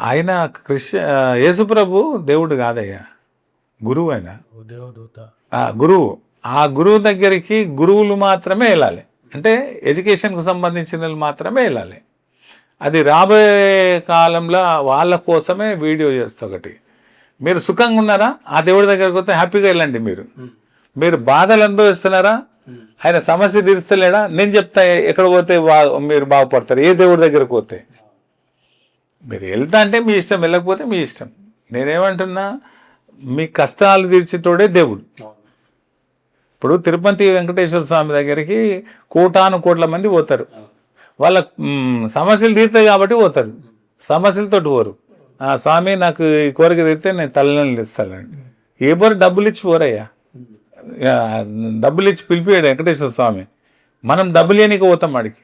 ఆయన యేసుప్రభు దేవుడు కాదయ్యా, గురువు ఆయన, దేవదూత. గురువు. ఆ గురువు దగ్గరికి గురువులు మాత్రమే వెళ్ళాలి, అంటే ఎడ్యుకేషన్కు సంబంధించిన వాళ్ళు మాత్రమే వెళ్ళాలి. అది రాబోయే కాలంలో వాళ్ళ కోసమే వీడియో చేస్తా. ఒకటి, మీరు సుఖంగా ఉన్నారా, ఆ దేవుడి దగ్గరికి పోతే హ్యాపీగా వెళ్ళండి. మీరు బాధలు అనుభవిస్తున్నారా, ఆయన సమస్య తీరుస్తలేడా, నేను చెప్తా ఎక్కడ పోతే మీరు బాగుపడతారు. ఏ దేవుడి దగ్గరకు పోతే మీరు వెళ్తా అంటే మీ ఇష్టం, వెళ్ళకపోతే మీ ఇష్టం. నేనేమంటున్నా, మీ కష్టాలు తీర్చేటోడే దేవుడు. ఇప్పుడు తిరుపతి వెంకటేశ్వర స్వామి దగ్గరికి కోటాను మంది పోతారు. వాళ్ళ సమస్యలు తీరుతాయి కాబట్టి పోతారు, సమస్యలతో పోరు. స్వామి నాకు ఈ కోరిక తీరితే నేను తల్లిని ఇస్తానండి. ఏ పోరు డబ్బులు ఇచ్చి పోరయ్యా, డబ్బులు ఇచ్చి పిలిపియాడు వెంకటేశ్వర స్వామి. మనం డబ్బులు ఇవ్వనీకి పోతాం వాడికి.